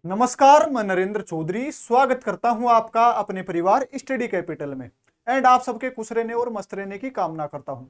नमस्कार, मैं नरेंद्र चौधरी स्वागत करता हूं आपका अपने परिवार स्टडी कैपिटल में। एंड आप सबके खुश रहने और मस्त रहने की कामना करता हूं।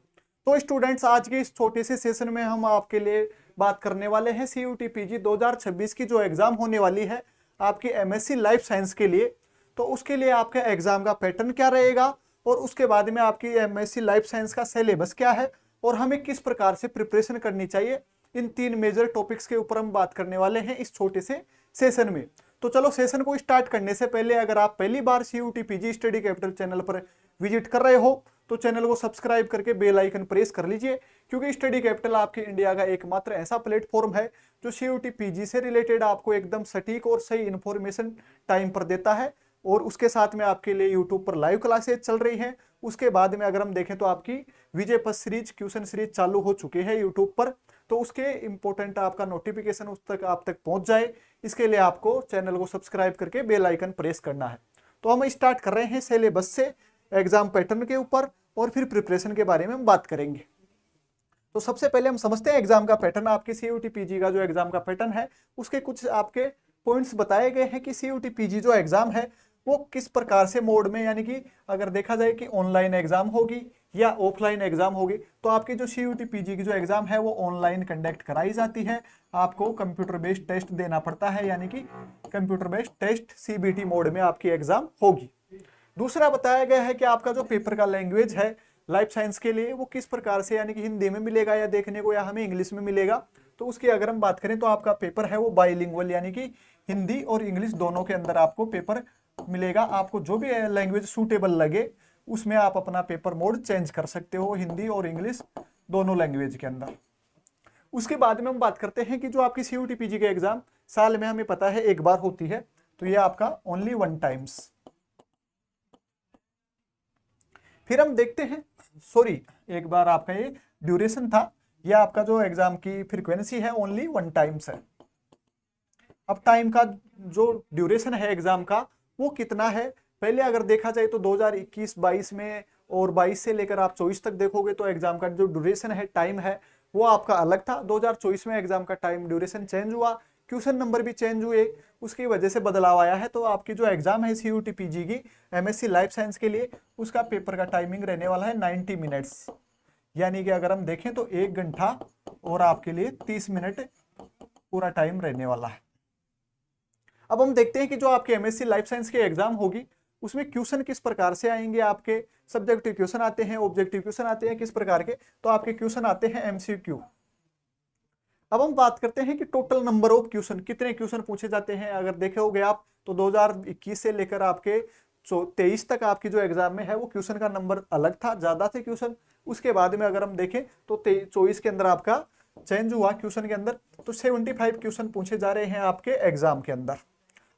तो स्टूडेंट्स, आज के इस छोटे से सेशन में हम आपके लिए बात करने वाले हैं सीयूटी पीजी 2026 की जो एग्जाम होने वाली है आपकी एमएससी लाइफ साइंस के लिए। तो उसके लिए आपका एग्जाम का पैटर्न क्या रहेगा और उसके बाद में आपकी एमएससी लाइफ साइंस का सिलेबस क्या है और हमें किस प्रकार से प्रिपरेशन करनी चाहिए, इन तीन मेजर टॉपिक्स के ऊपर हम बात करने वाले हैं इस छोटे से सेशन में। तो चलो, सेशन को स्टार्ट करने से पहले अगर आप पहली बार CUET PG study capital channel पर विजिट कर रहे हो तो चैनल को सब्सक्राइब करके बेल आइकन प्रेस कर लीजिए, क्योंकि स्टडी कैपिटल आपके इंडिया का एकमात्र ऐसा प्लेटफॉर्म है जो सीयूटी पीजी से रिलेटेड आपको एकदम सटीक और सही इंफॉर्मेशन टाइम पर देता है। और उसके साथ में आपके लिए यूट्यूब पर लाइव क्लासेज चल रही हैं। उसके बाद में अगर हम देखें तो आपकी विजय पथ सीरीज क्वेश्चन सीरीज चालू हो चुके हैं यूट्यूब पर। तो उसके इंपॉर्टेंट आपका नोटिफिकेशन उस तक आप तक पहुंच जाए, इसके लिए आपको चैनल को सब्सक्राइब करके बेल आइकन प्रेस करना है। तो हम स्टार्ट कर रहे हैं सिलेबस से, एग्जाम पैटर्न के ऊपर और फिर प्रिपरेशन के बारे में हम बात करेंगे। तो सबसे पहले हम समझते हैं एग्जाम का पैटर्न। आपके सीयूटी पीजी का जो एग्जाम का पैटर्न है उसके कुछ आपके पॉइंट्स बताए गए हैं कि सीयूटी पीजी जो एग्जाम है वो किस प्रकार से मोड में, यानी कि अगर देखा जाए कि ऑनलाइन एग्जाम होगी या ऑफलाइन एग्जाम होगी। तो आपकी जो सीयूटी पीजी की जो एग्जाम है वो ऑनलाइन कंडक्ट कराई जाती है। आपको कंप्यूटर बेस्ड टेस्ट देना पड़ता है, यानी कि computer based test CBT mode में आपकी एग्जाम होगी। दूसरा बताया गया है कि आपका जो पेपर का लैंग्वेज है लाइफ साइंस के लिए वो किस प्रकार से, यानी कि हिंदी में मिलेगा या देखने को या हमें इंग्लिश में मिलेगा। तो उसकी अगर हम बात करें तो आपका पेपर है वो बाइलिंगुअल, यानी कि हिंदी और इंग्लिश दोनों के अंदर आपको पेपर मिलेगा। आपको जो भी लैंग्वेज सूटेबल लगे उसमें आप अपना पेपर मोड चेंज कर सकते हो, हिंदी और इंग्लिश दोनों लैंग्वेज के अंदर। उसके बाद में हम बात करते हैं कि जो आपकी सीयूटी पीजी के एग्जाम साल में हमें पता है एक बार होती है, तो ये आपका ओनली वन टाइम्स। फिर हम देखते हैं, सॉरी, एक बार आपका ये ड्यूरेशन था, ये आपका जो एग्जाम की फ्रीक्वेंसी है ओनली वन टाइम्स है। अब टाइम का जो ड्यूरेशन है एग्जाम का वो कितना है, पहले अगर देखा जाए तो 2021-22 में और 22 से लेकर आप 24 तक देखोगे तो एग्जाम का जो ड्यूरेशन है, टाइम है, वो आपका अलग था। 2024 में एग्जाम का टाइम ड्यूरेशन चेंज हुआ, क्वेश्चन नंबर भी चेंज हुए, उसकी वजह से बदलाव आया है। तो आपकी जो एग्जाम है सीयूटी पीजी की एमएससी लाइफ साइंस के लिए, उसका पेपर का टाइमिंग रहने वाला है 90 मिनट्स, यानी कि अगर हम देखें तो 1 घंटा और आपके लिए 30 मिनट पूरा टाइम रहने वाला है। अब हम देखते हैं कि जो आपके एमएससी लाइफ साइंस के एग्जाम होगी उसमें क्वेश्चन किस प्रकार से आएंगे। आपके सब्जेक्टिव क्वेश्चन आते हैं, ऑब्जेक्टिव क्वेश्चन आते हैं, किस प्रकार के, तो आपके क्वेश्चन आते हैं एमसीक्यू। अब हम बात करते हैं कि टोटल नंबर ऑफ क्वेश्चन, कितने क्वेश्चन पूछे जाते हैं। अगर देखे होगे आप तो 2021 से लेकर आपके 23 तक आपकी जो एग्जाम में है वो क्वेश्चन का नंबर अलग था, ज्यादा थे क्वेश्चन। उसके बाद में अगर हम देखें तो 24 के अंदर आपका चेंज हुआ क्वेश्चन के अंदर, तो 75 क्वेश्चन पूछे जा रहे हैं आपके एग्जाम के अंदर।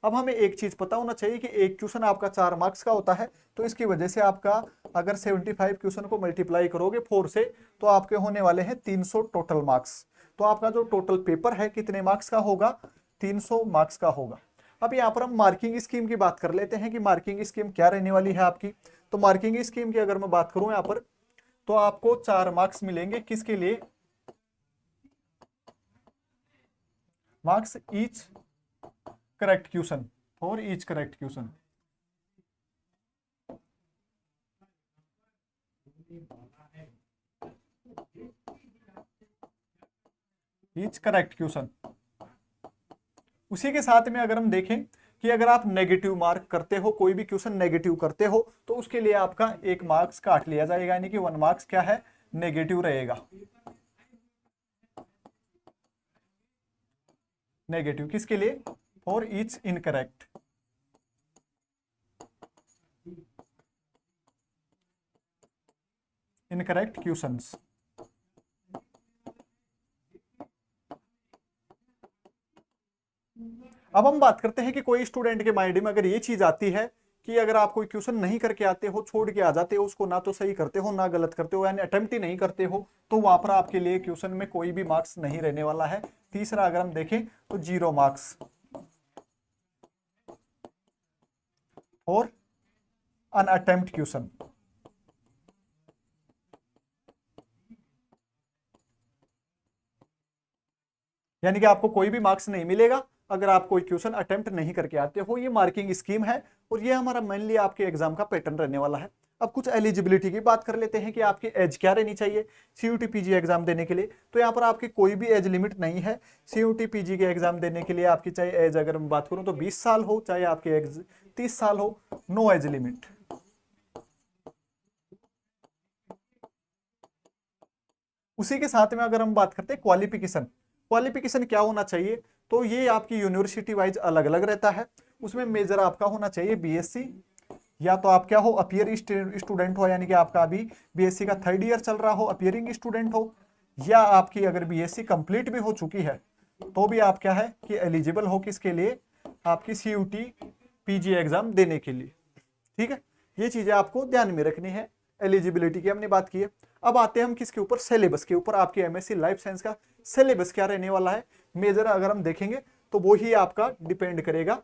अब हमें एक चीज पता होना चाहिए कि एक क्वेश्चन आपका 4 मार्क्स का होता है, तो इसकी वजह से आपका अगर 75 क्वेश्चन को मल्टीप्लाई करोगे 4 से तो आपके होने वाले हैं 300 टोटल मार्क्स। तो आपका जो टोटल पेपर है कितने मार्क्स का होगा, 300 मार्क्स का होगा। अब यहाँ पर हम मार्किंग स्कीम की बात कर लेते हैं कि मार्किंग स्कीम क्या रहने वाली है आपकी। तो मार्किंग स्कीम की अगर मैं बात करूं यहाँ पर, तो आपको 4 मार्क्स मिलेंगे, किसके लिए, marks each correct question, for each correct question. Each correct question. उसी के साथ में अगर हम देखें कि अगर आप नेगेटिव मार्क करते हो, कोई भी क्वेश्चन नेगेटिव करते हो, तो उसके लिए आपका 1 मार्क्स काट लिया जाएगा, यानी कि 1 मार्क्स क्या है, नेगेटिव रहेगा। नेगेटिव किसके लिए, for each incorrect. Incorrect questions. अब हम बात करते हैं कि कोई स्टूडेंट के माइंड में अगर ये चीज आती है कि अगर आप कोई क्वेश्चन नहीं करके आते हो, छोड़ के आ जाते हो उसको, ना तो सही करते हो ना गलत करते हो, यानी अटेम्प्ट ही नहीं करते हो, तो वहां पर आपके लिए क्वेश्चन में कोई भी मार्क्स नहीं रहने वाला है। तीसरा अगर हम देखें तो 0 मार्क्स और अनअटेम्प्ट क्वेश्चन, यानी कि आपको कोई भी मार्क्स नहीं मिलेगा अगर आप कोई क्वेश्चन अटेम्प्ट नहीं करके आते हो। ये मार्किंग स्कीम है और ये हमारा मेनली आपके एग्जाम का पैटर्न रहने वाला है। अब कुछ एलिजिबिलिटी की बात कर लेते हैं कि आपकी एज क्या रहनी चाहिए सीयूटी पीजी एग्जाम देने के लिए। तो यहाँ पर आपकी कोई भी एज लिमिट नहीं है। सीयूटी पीजी के एग्जाम देने के लिए आपकी चाहे एज अगर मैं बात करूँ तो 20 साल हो, चाहे आपकी एज 30 साल हो, नो एज लिमिट। उसी के साथ में अगर हम बात करते हैं क्वालिफिकेशन, क्वालिफिकेशन क्या होना चाहिए, तो ये आपकी यूनिवर्सिटी वाइज अलग अलग रहता है। उसमें मेजर आपका होना चाहिए बीएससी, या तो आप क्या हो अपियर स्टूडेंट हो, यानी कि आपका अभी बीएससी का 3rd ईयर चल रहा हो, अपियरिंग स्टूडेंट हो, या आपकी अगर बीएससी कंप्लीट भी हो चुकी है तो भी आप क्या है कि एलिजिबल हो किसके लिए, आपकी सीयूटी पीजी एग्जाम देने के लिए। ठीक है, ये चीजें आपको ध्यान में रखनी है। एलिजिबिलिटी की हमने बात की है। अब आते हैं हम किसके ऊपर, सिलेबस के ऊपर। आपके एमएससी लाइफ साइंस का सिलेबस क्या रहने वाला है, मेजर अगर हम देखेंगे तो वो ही आपका डिपेंड करेगा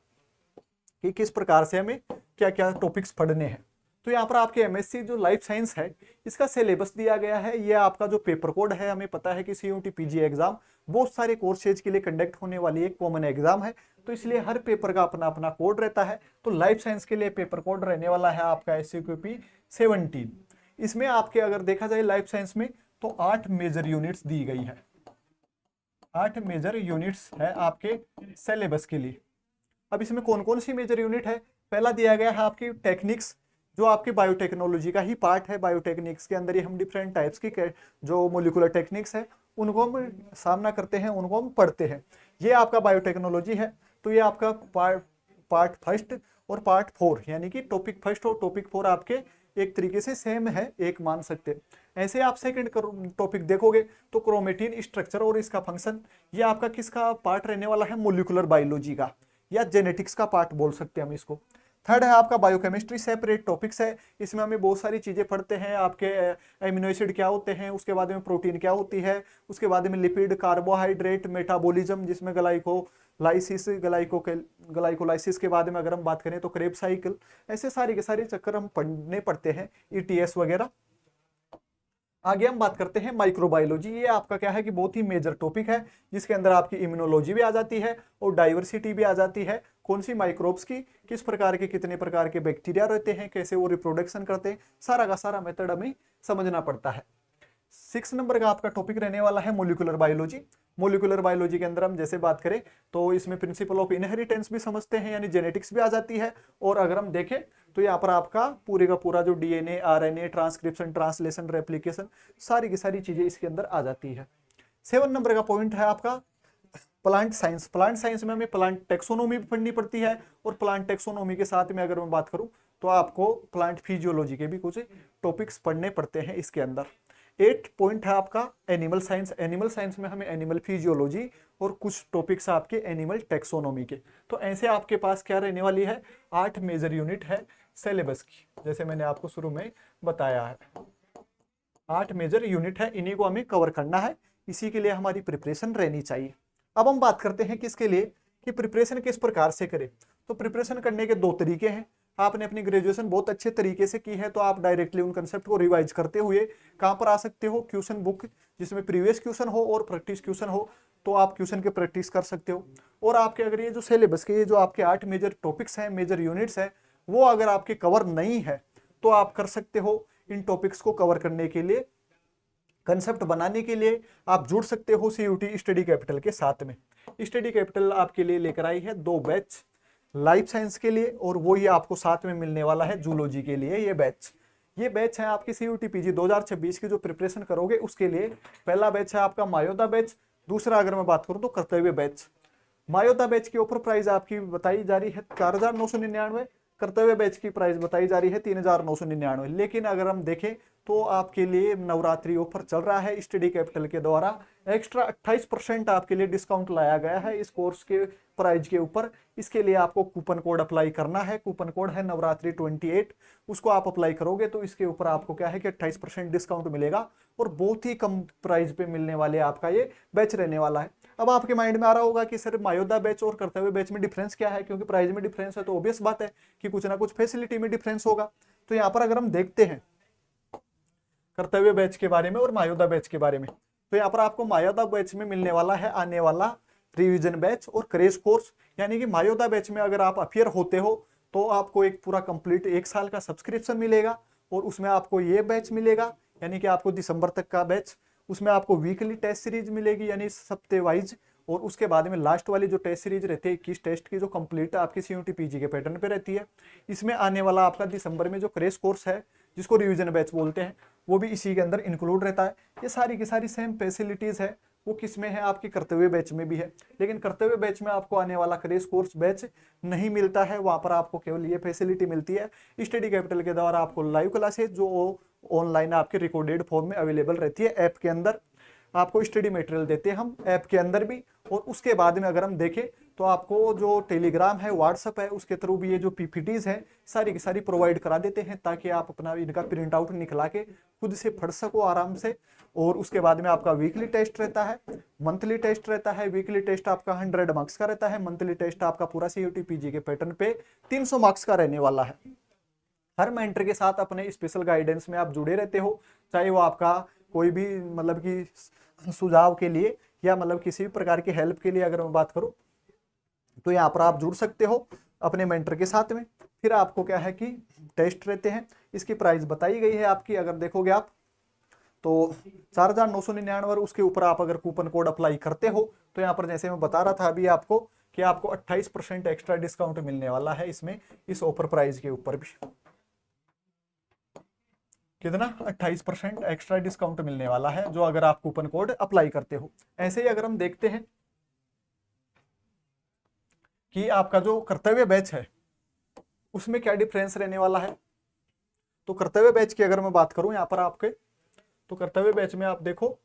कि किस प्रकार से हमें क्या क्या टॉपिक्स पढ़ने हैं। तो यहाँ पर आपके एमएससी जो लाइफ साइंस है इसका सिलेबस दिया गया है। ये आपका जो पेपर कोड है, हमें पता है कि सीयूटी पीजी एग्जाम बहुत सारे कोर्सेज के लिए कंडक्ट होने वाली एक कॉमन एग्जाम है, तो इसलिए हर पेपर का अपना अपना कोड रहता है। तो लाइफ साइंस के लिए पेपर कोड रहने वाला है आपका SCQP 17। इसमें आपके अगर देखा जाए लाइफ साइंस में तो 8 मेजर यूनिट्स दी गई है, 8 मेजर यूनिट्स है आपके सिलेबस के लिए। अब इसमें कौन कौन सी मेजर यूनिट है, पहला दिया गया है आपकी टेक्निक्स, जो आपकी बायोटेक्नोलॉजी का ही पार्ट है। बायोटेक्निक्स के अंदर ही हम डिफरेंट टाइप्स की जो मोलिकुलर टेक्निक्स है उनको हम सामना करते हैं, उनको हम पढ़ते हैं। ये आपका बायोटेक्नोलॉजी है। तो ये आपका पार्ट फर्स्ट और पार्ट 4, यानी कि टॉपिक फर्स्ट और टॉपिक 4 आपके एक तरीके से सेम है, एक मान सकते हैं। ऐसे आप सेकंड टॉपिक देखोगे तो क्रोमेटिन स्ट्रक्चर और इसका फंक्शन, ये आपका किसका पार्ट रहने वाला है, मोलिकुलर बायोलॉजी का या जेनेटिक्स का पार्ट बोल सकते हैं हम इसको। थर्ड है आपका बायोकेमिस्ट्री, सेपरेट टॉपिक्स है। इसमें हमें बहुत सारी चीजें पढ़ते हैं, आपके एमिनो एसिड क्या होते हैं, उसके बाद में प्रोटीन क्या होती है, उसके बाद में लिपिड, कार्बोहाइड्रेट, मेटाबॉलिज्म जिसमें ग्लाइकोलाइसिस, ग्लाइकोलाइसिस के बाद में अगर हम बात करें तो क्रेब साइकिल, ऐसे सारी के सारे चक्कर हम पढ़ते हैं, ETS वगैरह। आगे हम बात करते हैं माइक्रोबायोलॉजी। ये आपका क्या है कि बहुत ही मेजर टॉपिक है, जिसके अंदर आपकी इम्यूनोलॉजी भी आ जाती है और डाइवर्सिटी भी आ जाती है। कौन सी माइक्रोब्स की, किस प्रकार के कितने प्रकार के बैक्टीरिया रहते हैं, कैसे वो रिप्रोडक्शन करते हैं, सारा का सारा मेथड हमें समझना पड़ता है। 6 नंबर का आपका टॉपिक रहने वाला है मोलिकुलर बायोलॉजी। मोलिकुलर बायोलॉजी के अंदर हम जैसे बात करें तो इसमें प्रिंसिपल ऑफ इनहेरिटेंस भी समझते हैं, यानी जेनेटिक्स भी आ जाती है। और अगर हम देखें तो यहाँ पर आपका पूरे का पूरा जो DNA, RNA, transcription, translation, replication, सारी की सारी चीजें इसके अंदर आ जाती है। 7 नंबर का पॉइंट है आपका प्लांट साइंस। प्लांट साइंस में हमें प्लांट टेक्सोनोमी भी पढ़नी पड़ती है, और प्लांट टेक्सोनोमी के साथ में अगर मैं बात करूं तो आपको प्लांट फिजियोलॉजी के भी कुछ टॉपिक्स पढ़ने पड़ते हैं इसके अंदर। 8 पॉइंट है आपका एनिमल साइंस। एनिमल साइंस में हमें एनिमल फिजियोलॉजी और कुछ टॉपिक्स आपके एनिमल टेक्सोनोमी के। तो ऐसे आपके पास क्या रहने वाली है, 8 मेजर यूनिट है सिलेबस की, जैसे मैंने आपको शुरू में बताया है। 8 मेजर यूनिट है, इन्हीं को हमें कवर करना है, इसी के लिए हमारी प्रिपरेशन रहनी चाहिए। अब हम बात करते हैं किसके लिए कि प्रिपरेशन किस प्रकार से करें। तो प्रिपरेशन करने के 2 तरीके हैं। आपने अपनी ग्रेजुएशन बहुत अच्छे तरीके से की है तो आप डायरेक्टली उन कंसेप्ट को रिवाइज करते हुए कहाँ पर आ सकते हो, क्वेश्चन बुक जिसमें प्रीवियस क्वेश्चन हो और प्रैक्टिस क्वेश्चन हो, तो आप क्वेश्चन के प्रैक्टिस कर सकते हो। और आपके अगर ये जो सिलेबस के ये जो आपके 8 मेजर टॉपिक्स हैं, मेजर यूनिट्स हैं, वो अगर आपके कवर नहीं है तो आप कर सकते हो इन टॉपिक्स को कवर करने के लिए, कंसेप्ट बनाने के लिए आप जुड़ सकते हो सीयूटी स्टडी कैपिटल के साथ में। स्टडी कैपिटल आपके लिए लेकर आई है 2 बैच लाइफ साइंस के लिए, और वो ही आपको साथ में मिलने वाला है जूलॉजी के लिए। ये बैच है आपकी सीयूटी पीजी 2026 की जो प्रिपरेशन करोगे उसके लिए। पहला बैच है आपका मायोदा बैच, दूसरा अगर मैं बात करूं तो कर्तव्य बैच। मायोदा बैच की ऑफर प्राइस आपकी बताई जा रही है 4999, कर्तव्य बैच की प्राइस बताई जा रही है 3999। लेकिन अगर हम देखें तो आपके लिए नवरात्रि ऑफर चल रहा है स्टडी कैपिटल के द्वारा, एक्स्ट्रा 28% आपके लिए डिस्काउंट लाया गया है इस कोर्स के प्राइस के ऊपर। इसके लिए आपको कूपन कोड अप्लाई करना है, कूपन कोड है नवरात्रि 28, उसको आप अप्लाई करोगे तो इसके ऊपर आपको क्या है कि 28% डिस्काउंट मिलेगा, और बहुत ही कम प्राइस पे मिलने वाले आपका ये बैच रहने वाला है। अब आपके माइंड में आ रहा होगा कि सर मायोदा बैच और कर्तव्य बैच में डिफरेंस क्या है, क्योंकि प्राइस में डिफरेंस है तो ऑब्वियस बात है कि कुछ ना कुछ फैसिलिटी में डिफरेंस होगा। तो यहाँ पर अगर हम देखते हैं कर्तव्य बैच के बारे में और मायोदा बैच के बारे में, तो यहाँ पर आपको मायोदा बैच में मिलने वाला है आने वाला रिवीजन बैच और क्रेश कोर्स। यानी कि मायोदा बैच में अगर आप अपियर होते हो तो आपको एक पूरा कंप्लीट 1 साल का सब्सक्रिप्शन मिलेगा और उसमें आपको ये बैच मिलेगा, यानी कि आपको दिसंबर तक का बैच। उसमें आपको वीकली टेस्ट सीरीज मिलेगी यानी हफ्ते वाइज, और उसके बाद में लास्ट वाली जो टेस्ट सीरीज रहती है 21 टेस्ट की, जो कंप्लीट आपकी CUET PG के पैटर्न पे रहती है। इसमें आने वाला आपका दिसंबर में जो क्रेश कोर्स है जिसको रिवीजन बैच बोलते हैं, वो भी इसी के अंदर इंक्लूड रहता है। ये सारी की सारी सेम फैसिलिटीज है, वो किस में है, आपकी कर्तव्य बैच में भी है। लेकिन कर्तव्य बैच में आपको आने वाला क्रेश कोर्स बैच नहीं मिलता है, वहां पर आपको केवल ये फैसिलिटी मिलती है स्टडी कैपिटल के द्वारा आपको लाइव क्लासेज जो ऑनलाइन आपके रिकॉर्डेड फॉर्म में अवेलेबल रहती है ऐप के अंदर। आपको स्टडी मटेरियल देते हैं हम ऐप के अंदर भी, और उसके बाद में अगर हम देखें तो आपको जो टेलीग्राम है, व्हाट्सअप है, उसके थ्रू भी ये जो PPTs है सारी की सारी प्रोवाइड करा देते हैं, ताकि आप अपना इनका प्रिंट आउट निकला के खुद से पढ़ सको आराम से। और उसके बाद में आपका वीकली टेस्ट रहता है, मंथली टेस्ट रहता है। वीकली टेस्ट आपका 100 मार्क्स का रहता है, मंथली टेस्ट आपका पूरा CUET PG के पैटर्न पे 300 मार्क्स का रहने वाला है। हर मेंटर के साथ अपने स्पेशल गाइडेंस में आप जुड़े रहते हो, चाहे वो आपका कोई भी मतलब कि सुझाव के लिए या मतलब किसी भी प्रकार की हेल्प के लिए अगर मैं बात करूं तो यहाँ पर आप जुड़ सकते हो अपने मेंटर के साथ में। फिर आपको क्या है कि टेस्ट रहते हैं, इसकी प्राइस बताई गई है आपकी, अगर देखोगे आप तो 4,999, और उसके ऊपर आप अगर कूपन कोड अप्लाई करते हो तो यहाँ पर जैसे मैं बता रहा था अभी आपको कि आपको 28% एक्स्ट्रा डिस्काउंट मिलने वाला है इसमें, इस ऑफर प्राइस के ऊपर भी। कितना? 28% एक्स्ट्रा डिस्काउंट मिलने वाला है जो अगर आप कूपन कोड अप्लाई करते हो। ऐसे ही अगर हम देखते हैं कि आपका जो कर्तव्य बैच है उसमें क्या डिफरेंस रहने वाला है, तो कर्तव्य बैच की अगर मैं बात करूं यहाँ पर आपके, तो कर्तव्य बैच में आप देखो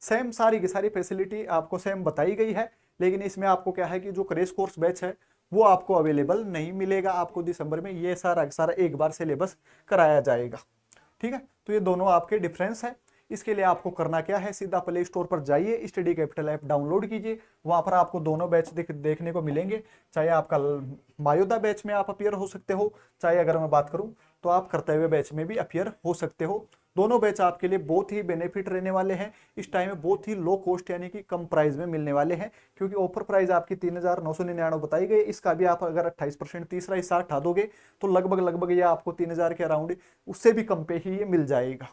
सेम सारी की सारी फैसिलिटी आपको सेम बताई गई है। लेकिन इसमें आपको क्या है कि जो क्रेश कोर्स बैच है वो आपको अवेलेबल नहीं मिलेगा, आपको दिसंबर में ये सारा सारा एक बार सिलेबस कराया जाएगा। ठीक है, तो ये दोनों आपके डिफरेंस है। इसके लिए आपको करना क्या है, सीधा प्ले स्टोर पर जाइए, स्टडी कैपिटल ऐप डाउनलोड कीजिए, वहां पर आपको दोनों बैच देखने को मिलेंगे। चाहे आपका मायोदा बैच में आप अपियर हो सकते हो, चाहे अगर मैं बात करूं तो आप कर्तव्य बैच में भी अपियर हो सकते हो। दोनों बैच आपके लिए बहुत ही बेनिफिट रहने वाले हैं। इस टाइम में बहुत ही लो कॉस्ट यानी कि कम प्राइस में मिलने वाले हैं, क्योंकि ऑफर प्राइस आपकी 3,999 बताई गई। इसका भी आप अगर 28% तीसरा हिस्सा हटा दोगे तो लगभग ये आपको 3,000 के अराउंड, उससे भी कम पे ही ये मिल जाएगा।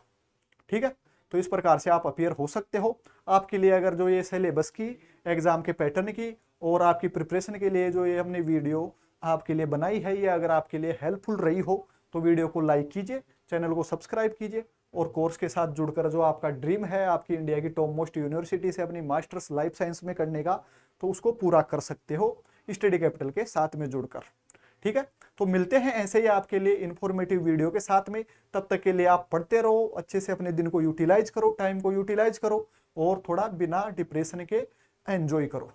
ठीक है, तो इस प्रकार से आप अपियर हो सकते हो। आपके लिए अगर जो ये सिलेबस की, एग्जाम के पैटर्न की और आपकी प्रिपरेशन के लिए जो ये हमने वीडियो आपके लिए बनाई है, ये अगर आपके लिए हेल्पफुल रही हो तो वीडियो को लाइक कीजिए, चैनल को सब्सक्राइब कीजिए, और कोर्स के साथ जुड़कर जो आपका ड्रीम है आपकी इंडिया की टॉप मोस्ट यूनिवर्सिटी से अपनी मास्टर्स लाइफ साइंस में करने का, तो उसको पूरा कर सकते हो स्टडी कैपिटल के साथ में जुड़कर। ठीक है, तो मिलते हैं ऐसे ही आपके लिए इंफॉर्मेटिव वीडियो के साथ में। तब तक के लिए आप पढ़ते रहो, अच्छे से अपने दिन को यूटिलाइज करो, टाइम को यूटिलाइज करो, और थोड़ा बिना डिप्रेशन के एंजॉय करो।